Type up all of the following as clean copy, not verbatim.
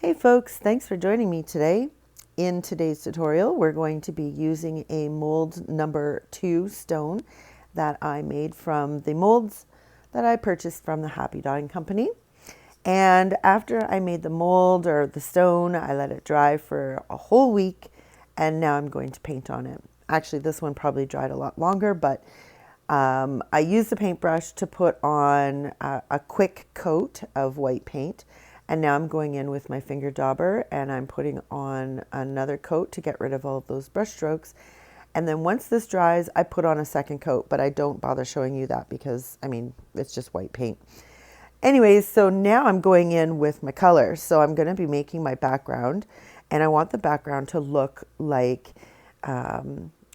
Hey folks, thanks for joining me today. In today's tutorial, we're going to be using a mold number 2 stone that I made from the molds that I purchased from the Happy Dotting Company. And after I made the mold or the stone, I let it dry for a whole week, and now I'm going to paint on it. Actually, this one probably dried a lot longer, but I used the paintbrush to put on a quick coat of white paint. And now I'm going in with my finger dauber and I'm putting on another coat to get rid of all of those brush strokes. And then once this dries, I put on a second coat, but I don't bother showing you that because, I mean, it's just white paint. Anyways, so now I'm going in with my color. So I'm going to be making my background, and I want the background to look like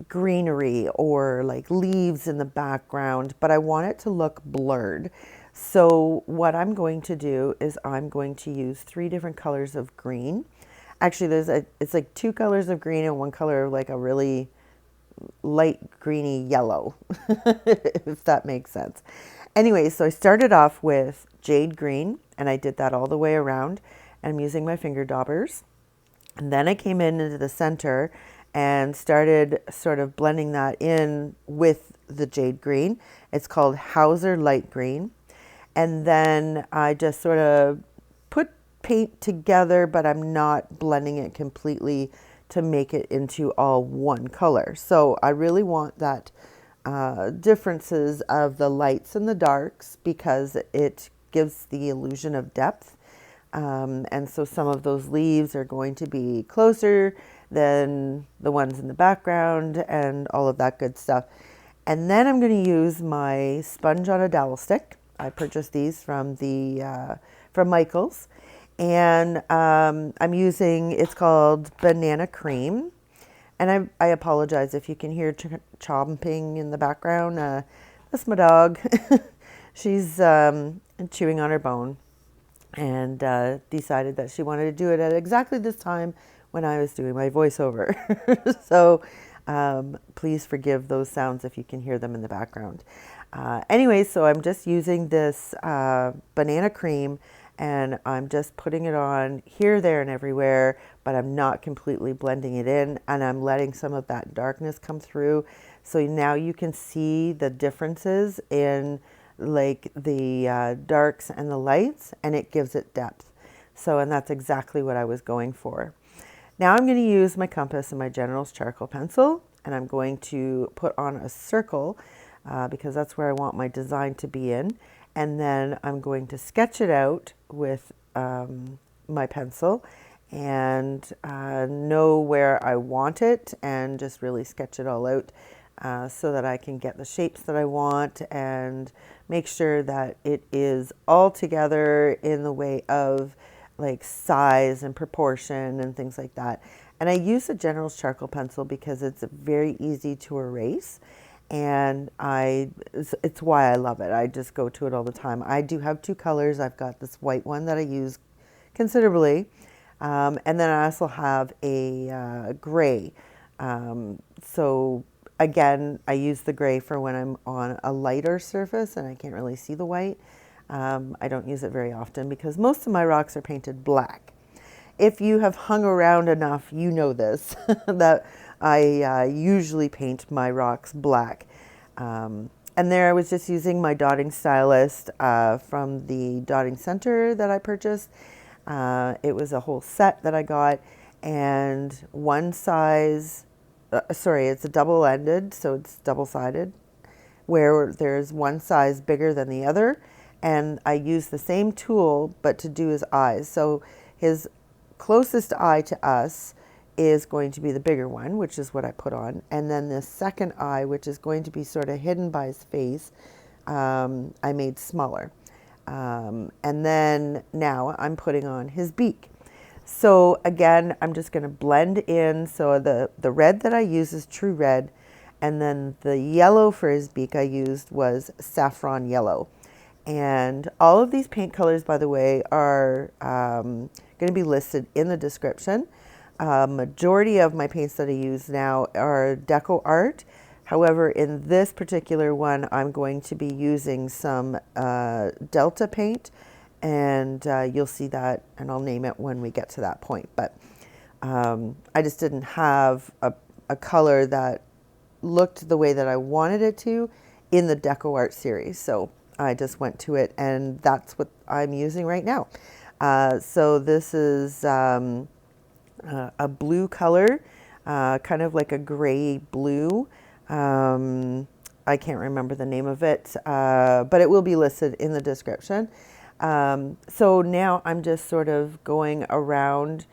greenery or like leaves in the background, but I want it to look blurred. So what I'm going to do is I'm going to use 3 different colors of green. Actually, it's like 2 colors of green and 1 color of like a really light greeny yellow, if that makes sense. Anyway, so I started off with jade green, and I did that all the way around. I'm using my finger daubers. And then I came in into the center and started sort of blending that in with the jade green. It's called Hauser light green. And then I just sort of put paint together, but I'm not blending it completely to make it into all one color. So I really want that differences of the lights and the darks because it gives the illusion of depth. And so some of those leaves are going to be closer than the ones in the background and all of that good stuff. And then I'm going to use my sponge on a dowel stick. I purchased these from from Michael's, and I'm using, it's called Banana Cream, and I apologize if you can hear chomping in the background. That's my dog. She's chewing on her bone, and decided that she wanted to do it at exactly this time when I was doing my voiceover. So please forgive those sounds if you can hear them in the background. Anyway, so I'm just using this banana cream, and I'm just putting it on here, there, and everywhere, but I'm not completely blending it in, and I'm letting some of that darkness come through. So now you can see the differences in like the darks and the lights, and it gives it depth. So, and that's exactly what I was going for. Now I'm going to use my compass and my General's charcoal pencil, and I'm going to put on a circle because that's where I want my design to be in. And then I'm going to sketch it out with my pencil and know where I want it and just really sketch it all out so that I can get the shapes that I want and make sure that it is all together in the way of like size and proportion and things like that. And I use the General's charcoal pencil because it's very easy to erase, and it's why I love it. I just go to it all the time. I do have 2 colors. I've got this white one that I use considerably, and then I also have a gray. So again, I use the gray for when I'm on a lighter surface and I can't really see the white. I don't use it very often because most of my rocks are painted black. If you have hung around enough, you know this, that I usually paint my rocks black. And there I was just using my dotting stylist from the dotting center that I purchased. It was a whole set that I got, and one size, sorry, it's a double-ended, so it's double-sided, where there's one size bigger than the other. And I used the same tool, but to do his eyes. So his closest eye to us is going to be the bigger one, which is what I put on. And then the second eye, which is going to be sort of hidden by his face, I made smaller. And then now I'm putting on his beak. So again, I'm just going to blend in. So the red that I use is true red. And then the yellow for his beak I used was saffron yellow. And all of these paint colors, by the way, are going to be listed in the description. Majority of my paints that I use now are DecoArt. However, in this particular one, I'm going to be using some Delta paint and you'll see that, and I'll name it when we get to that point. But I just didn't have a color that looked the way that I wanted it to in the DecoArt series. So I just went to it, and that's what I'm using right now. So this is a blue color, kind of like a gray blue. I can't remember the name of it, but it will be listed in the description. So now I'm just sort of going around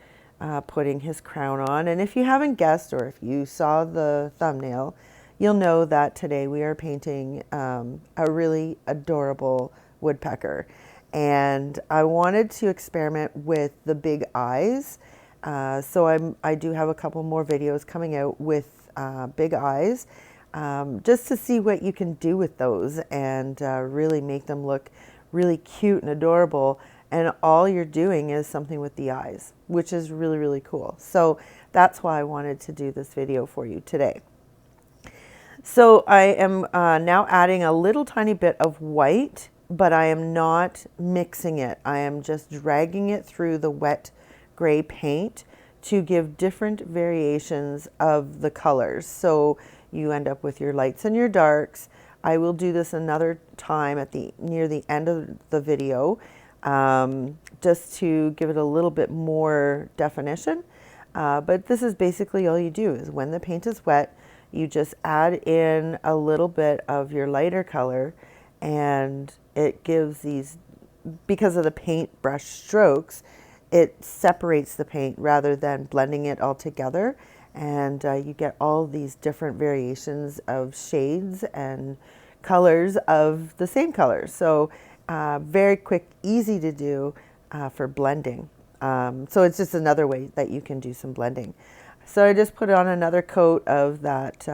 putting his crown on. And if you haven't guessed, or if you saw the thumbnail, you'll know that today we are painting a really adorable woodpecker. And I wanted to experiment with the big eyes. So I do have a couple more videos coming out with big eyes, just to see what you can do with those and really make them look really cute and adorable. And all you're doing is something with the eyes, which is really, really cool. So that's why I wanted to do this video for you today. So I am now adding a little tiny bit of white, but I am not mixing it. I am just dragging it through the wet gray paint to give different variations of the colors. So you end up with your lights and your darks. I will do this another time at near the end of the video, just to give it a little bit more definition. But this is basically all you do is when the paint is wet, you just add in a little bit of your lighter color, and it gives these, because of the paintbrush strokes, it separates the paint rather than blending it all together. And you get all these different variations of shades and colors of the same color. So very quick, easy to do for blending. So it's just another way that you can do some blending. So I just put on another coat of that,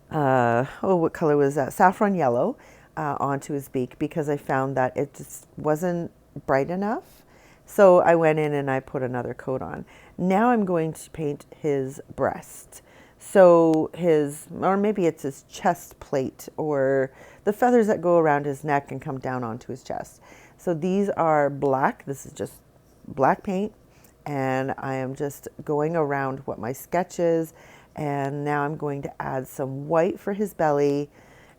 what color was that? Saffron yellow onto his beak, because I found that it just wasn't bright enough. So I went in and I put another coat on. Now I'm going to paint his breast. So or maybe it's his chest plate, or the feathers that go around his neck and come down onto his chest. So these are black. This is just black paint. And I am just going around what my sketch is. And now I'm going to add some white for his belly.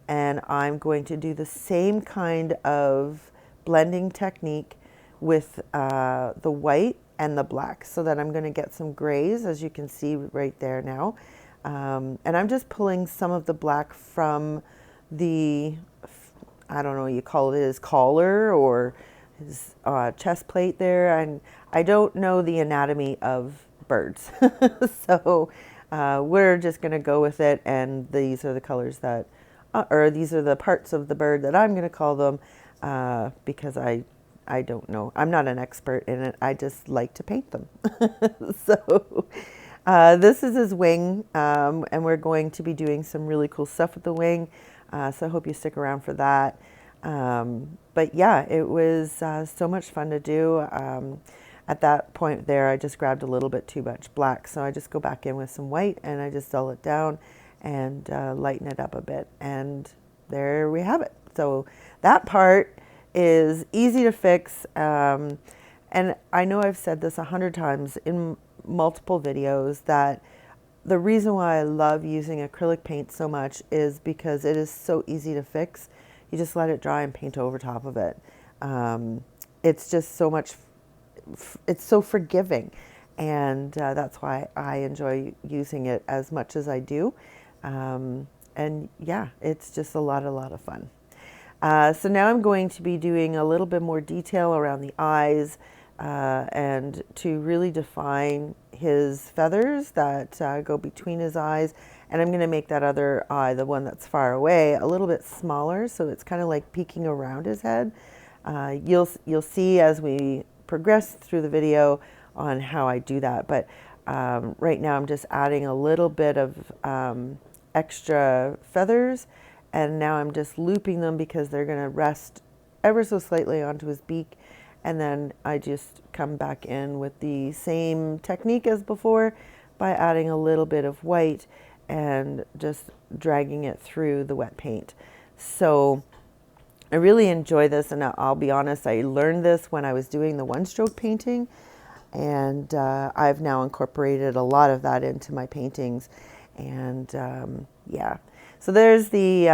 And I'm going to do the same kind of blending technique with the white and the black, so that I'm going to get some grays, as you can see right there now. And I'm just pulling some of the black from the, I don't know, you call it his collar or his chest plate there. And I don't know the anatomy of birds. So we're just going to go with it. And these are the colors that, or these are the parts of the bird that I'm going to call them, because I don't know. I'm not an expert in it. I just like to paint them. So this is his wing, and we're going to be doing some really cool stuff with the wing. So I hope you stick around for that. But yeah, it was so much fun to do. At that point there, I just grabbed a little bit too much black. So I just go back in with some white, and I just dull it down and lighten it up a bit. And there we have it. So that part is easy to fix. And I know I've said this 100 times in multiple videos, that the reason why I love using acrylic paint so much is because it is so easy to fix. You just let it dry and paint over top of it. It's just so much, it's so forgiving. And that's why I enjoy using it as much as I do. And yeah, it's just a lot of fun. So now I'm going to be doing a little bit more detail around the eyes, and to really define his feathers that go between his eyes. And I'm going to make that other eye, the one that's far away, a little bit smaller, so it's kind of like peeking around his head. You'll see as we progress through the video on how I do that. But right now I'm just adding a little bit of extra feathers. And now I'm just looping them because they're going to rest ever so slightly onto his beak. And then I just come back in with the same technique as before by adding a little bit of white and just dragging it through the wet paint. So I really enjoy this, and I'll be honest, I learned this when I was doing the one-stroke painting, and I've now incorporated a lot of that into my paintings. And yeah, so there's the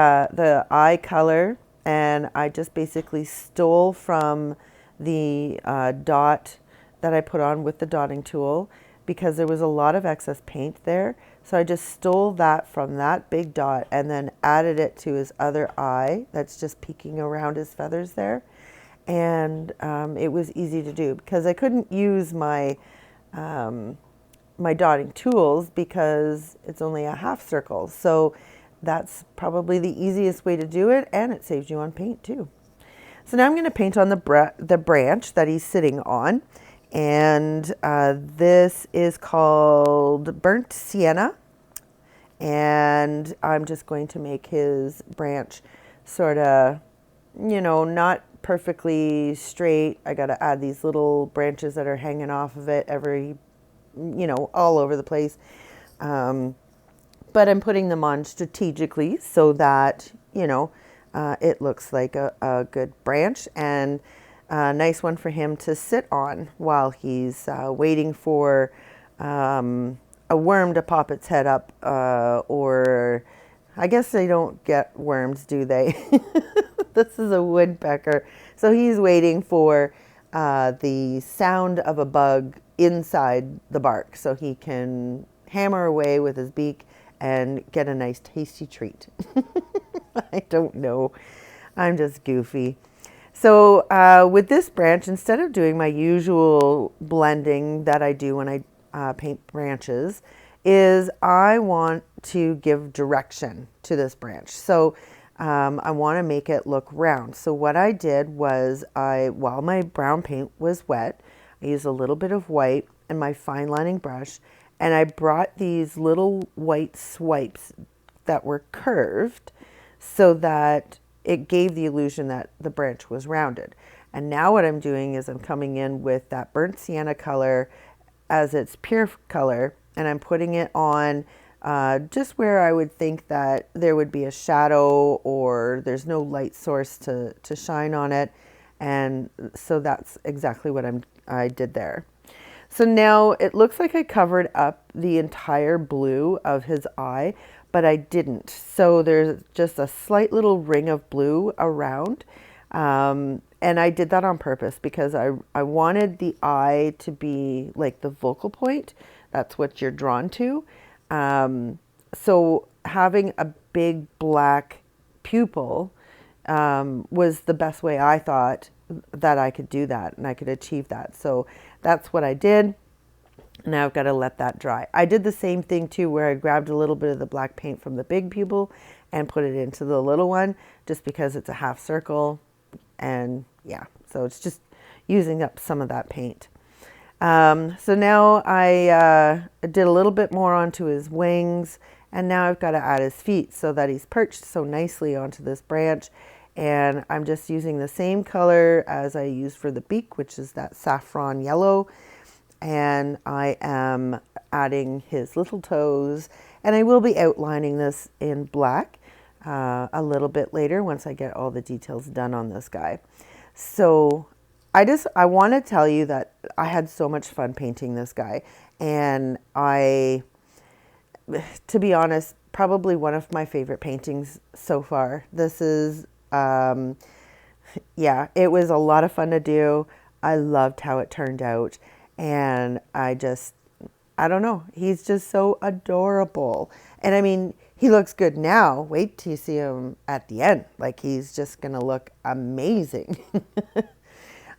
eye color, and I just basically stole from the dot that I put on with the dotting tool, because there was a lot of excess paint there. So I just stole that from that big dot and then added it to his other eye that's just peeking around his feathers there. And it was easy to do because I couldn't use my my dotting tools because it's only a half circle. So that's probably the easiest way to do it, and it saves you on paint too. So now I'm going to paint on the branch that he's sitting on, and this is called Burnt Sienna, and I'm just going to make his branch sort of, you know, not perfectly straight. I got to add these little branches that are hanging off of it every, you know, all over the place. But I'm putting them on strategically so that, you know, it looks like a good branch and a nice one for him to sit on while he's waiting for a worm to pop its head up, or I guess they don't get worms, do they? This is a woodpecker. So he's waiting for the sound of a bug inside the bark so he can hammer away with his beak and get a nice tasty treat. I don't know. I'm just goofy. So with this branch, instead of doing my usual blending that I do when I paint branches, is I want to give direction to this branch. So I want to make it look round. So what I did was while my brown paint was wet, I used a little bit of white and my fine lining brush, and I brought these little white swipes that were curved so that it gave the illusion that the branch was rounded. And now what I'm doing is I'm coming in with that burnt sienna color as its pure color, and I'm putting it on just where I would think that there would be a shadow or there's no light source to shine on it. And so that's exactly what I did there. So now it looks like I covered up the entire blue of his eye, but I didn't. So there's just a slight little ring of blue around. And I did that on purpose because I wanted the eye to be like the focal point. That's what you're drawn to. So having a big black pupil was the best way I thought that I could do that and I could achieve that. So that's what I did. Now I've got to let that dry. I did the same thing too, where I grabbed a little bit of the black paint from the big pupil and put it into the little one, just because it's a half circle. And yeah, so it's just using up some of that paint. So now I did a little bit more onto his wings, and now I've got to add his feet so that he's perched so nicely onto this branch. And I'm just using the same color as I used for the beak, which is that saffron yellow. And I am adding his little toes, and I will be outlining this in black a little bit later once I get all the details done on this guy. So I want to tell you that I had so much fun painting this guy, and to be honest, probably one of my favorite paintings so far. This is, yeah, it was a lot of fun to do. I loved how it turned out, and I don't know, he's just so adorable. And I mean, he looks good now. Wait till you see him at the end. Like, he's just going to look amazing.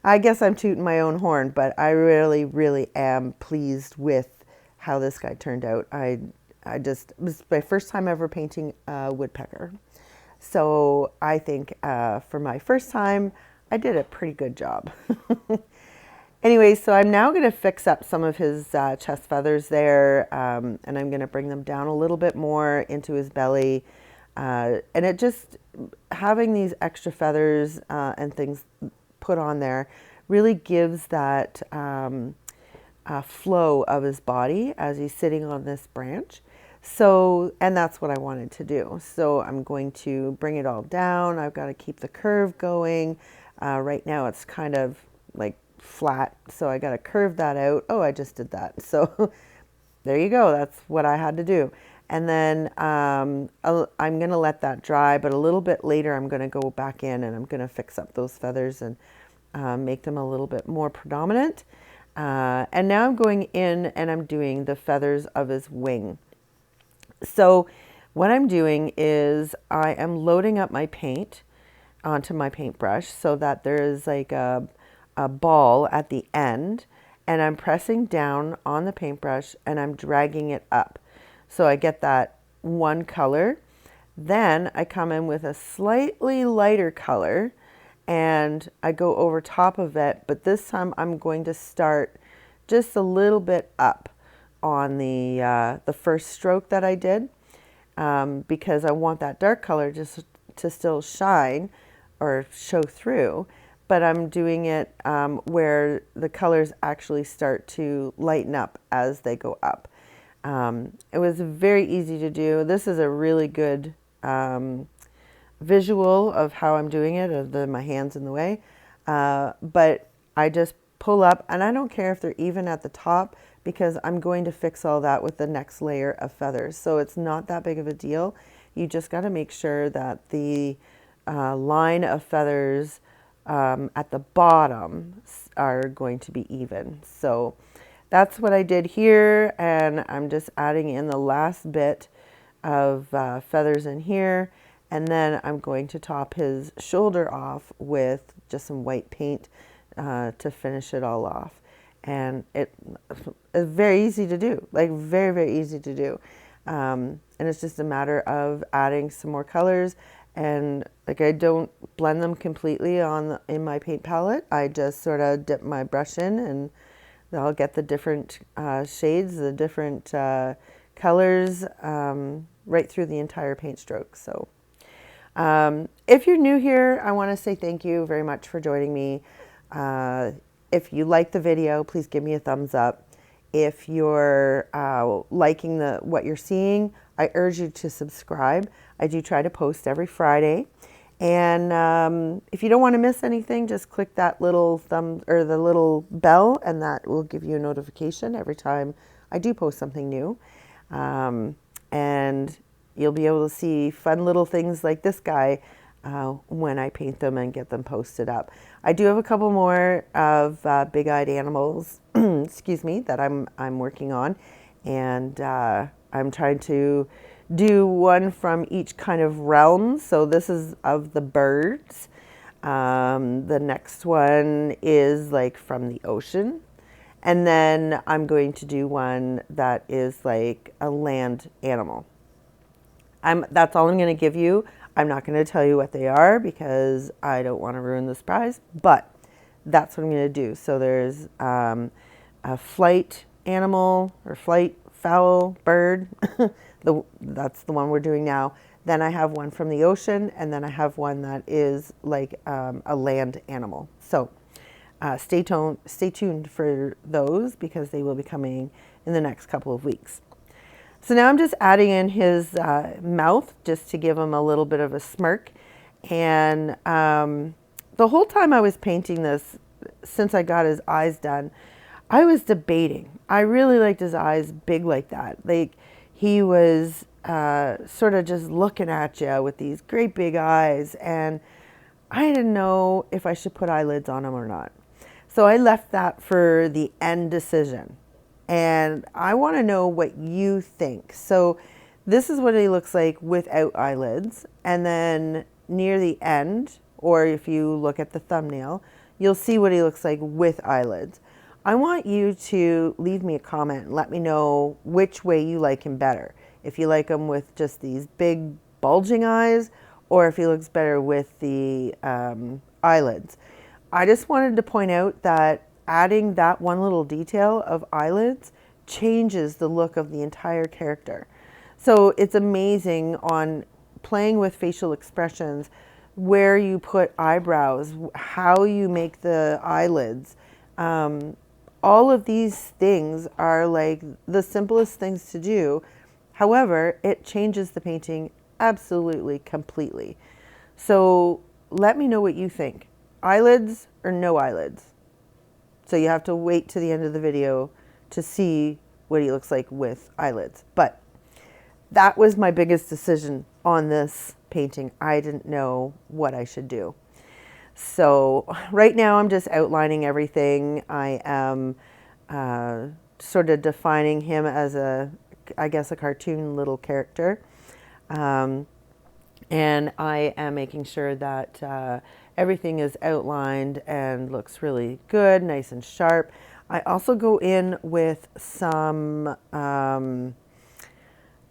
I guess I'm tooting my own horn, but I really, really am pleased with how this guy turned out. It was my first time ever painting a woodpecker. So I think for my first time, I did a pretty good job. Anyway, so I'm now going to fix up some of his chest feathers there, and I'm going to bring them down a little bit more into his belly. And it just, having these extra feathers and things put on there really gives that flow of his body as he's sitting on this branch. So, and that's what I wanted to do. So I'm going to bring it all down. I've got to keep the curve going. Right now it's kind of like flat, so I got to curve that out. Oh, I just did that. So there you go. That's what I had to do. And then I'm going to let that dry, but a little bit later I'm going to go back in and I'm going to fix up those feathers and make them a little bit more predominant. And now I'm going in and I'm doing the feathers of his wing. So what I'm doing is I am loading up my paint onto my paintbrush so that there is like a ball at the end, and I'm pressing down on the paintbrush and I'm dragging it up. So I get that one color. Then I come in with a slightly lighter color and I go over top of it, but this time I'm going to start just a little bit up on the first stroke that I did, because I want that dark color just to still shine or show through, but I'm doing it where the colors actually start to lighten up as they go up. It was very easy to do. This is a really good visual of how I'm doing it, of my hands in the way, but I just pull up, and I don't care if they're even at the top because I'm going to fix all that with the next layer of feathers. So it's not that big of a deal. You just got to make sure that the line of feathers at the bottom are going to be even. So that's what I did here, and I'm just adding in the last bit of feathers in here, and then I'm going to top his shoulder off with just some white paint to finish it all off. And it is very easy to do, like very, very easy to do. And it's just a matter of adding some more colors, and like I don't blend them completely in my paint palette. I just sort of dip my brush in and I'll get the different shades, the different colors right through the entire paint stroke. So if you're new here, I want to say thank you very much for joining me. If you like the video, please give me a thumbs up. If you're liking what you're seeing, I urge you to subscribe. I do try to post every Friday. And if you don't want to miss anything, just click that little thumb or the little bell, and that will give you a notification every time I do post something new. And you'll be able to see fun little things like this guy when I paint them and get them posted up. I do have a couple more of big-eyed animals, excuse me, that I'm working on, and I'm trying to do one from each kind of realm. So this is of the birds. The next one is like from the ocean, and then I'm going to do one that is like a land animal. That's all I'm going to give you. I'm not going to tell you what they are because I don't want to ruin the surprise, but that's what I'm going to do. So there's a flight animal or flight fowl bird. That's the one we're doing now. Then I have one from the ocean, and then I have one that is like a land animal. So stay tuned for those because they will be coming in the next couple of weeks. So now I'm just adding in his mouth just to give him a little bit of a smirk. And the whole time I was painting this, since I got his eyes done, I was debating. I really liked his eyes big like that. Like he was sort of just looking at you with these great big eyes. And I didn't know if I should put eyelids on him or not. So I left that for the end decision. And I want to know what you think. So this is what he looks like without eyelids. And then near the end, or if you look at the thumbnail, you'll see what he looks like with eyelids. I want you to leave me a comment and let me know which way you like him better. If you like him with just these big bulging eyes, or if he looks better with the eyelids. I just wanted to point out that adding that one little detail of eyelids changes the look of the entire character. So it's amazing on playing with facial expressions, where you put eyebrows, how you make the eyelids. All of these things are like the simplest things to do. However, it changes the painting absolutely completely. So let me know what you think. Eyelids or no eyelids? So you have to wait to the end of the video to see what he looks like with eyelids. But that was my biggest decision on this painting. I didn't know what I should do. So right now I'm just outlining everything. I am sort of defining him as I guess a cartoon little character. And I am making sure that everything is outlined and looks really good, nice and sharp. I also go in with some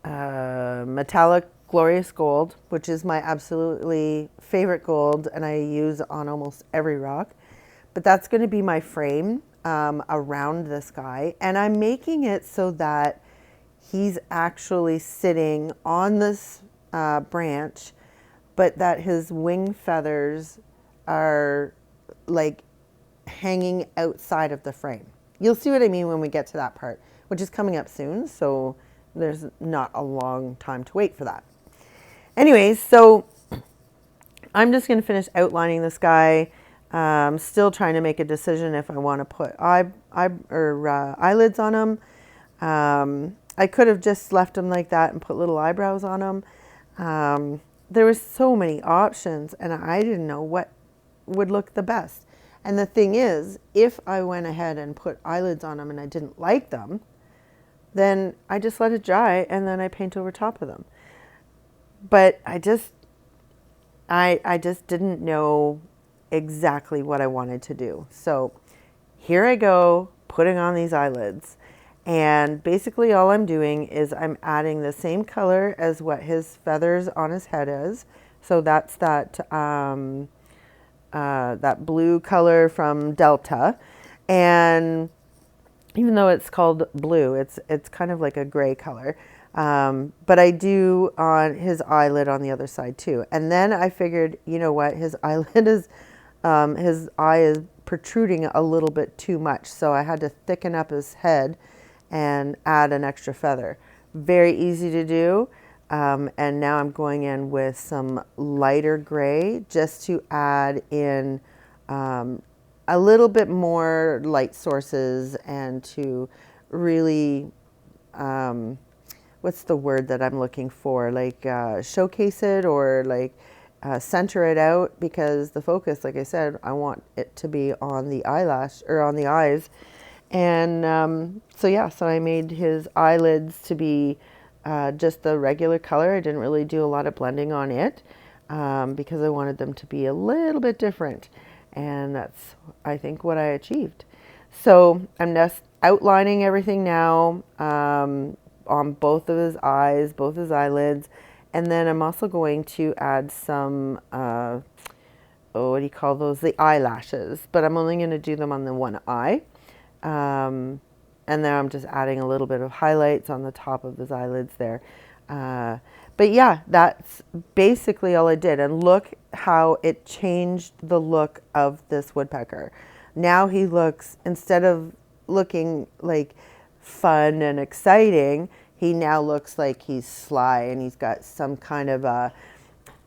metallic glorious gold, which is my absolutely favorite gold, and I use on almost every rock. But that's going to be my frame around this guy, and I'm making it so that he's actually sitting on this branch, but that his wing feathers are like hanging outside of the frame. You'll see what I mean when we get to that part, which is coming up soon, so there's not a long time to wait for that. Anyways, so I'm just going to finish outlining this guy. Still trying to make a decision if I want to put eyelids on him. I could have just left him like that and put little eyebrows on him. There were so many options, and I didn't know what would look the best. And the thing is, if I went ahead and put eyelids on them and I didn't like them, then I just let it dry and then I paint over top of them. But I just didn't know exactly what I wanted to do. So here I go, putting on these eyelids. And basically all I'm doing is I'm adding the same color as what his feathers on his head is. So that's that blue color from Delta. And even though it's called blue, it's kind of like a gray color. But I do on his eyelid on the other side too. And then I figured, you know what, his eyelid is, his eye is protruding a little bit too much. So I had to thicken up his head and add an extra feather. Very easy to do. And now I'm going in with some lighter gray just to add in a little bit more light sources and to really, what's the word that I'm looking for? Like showcase it or like center it out, because the focus, like I said, I want it to be on the eyelash or on the eyes. And so yeah, so I made his eyelids to be just the regular color. I didn't really do a lot of blending on it because I wanted them to be a little bit different. And that's, I think, what I achieved. So I'm just outlining everything now on both of his eyes, both his eyelids. And then I'm also going to add some, what do you call those? The eyelashes. But I'm only going to do them on the one eye. And then I'm just adding a little bit of highlights on the top of his eyelids there. But yeah, that's basically all I did. And look how it changed the look of this woodpecker. Now he looks, instead of looking like fun and exciting, he now looks like he's sly and he's got some kind of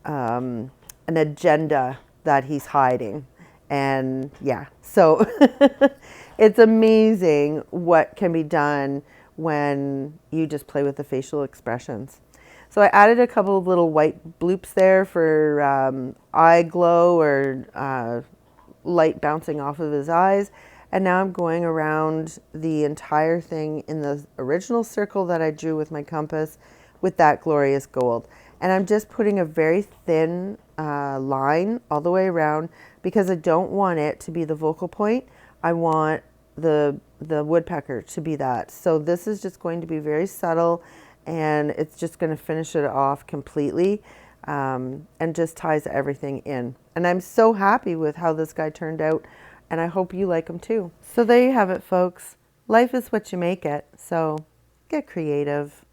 an agenda that he's hiding. And yeah, so it's amazing what can be done when you just play with the facial expressions. So I added a couple of little white bloops there for eye glow or light bouncing off of his eyes. And now I'm going around the entire thing in the original circle that I drew with my compass with that glorious gold. And I'm just putting a very thin line all the way around because I don't want it to be the focal point. I want the woodpecker to be that. So this is just going to be very subtle, and it's just going to finish it off completely and just ties everything in. And I'm so happy with how this guy turned out, and I hope you like him too. So there you have it, folks. Life is what you make it, so get creative.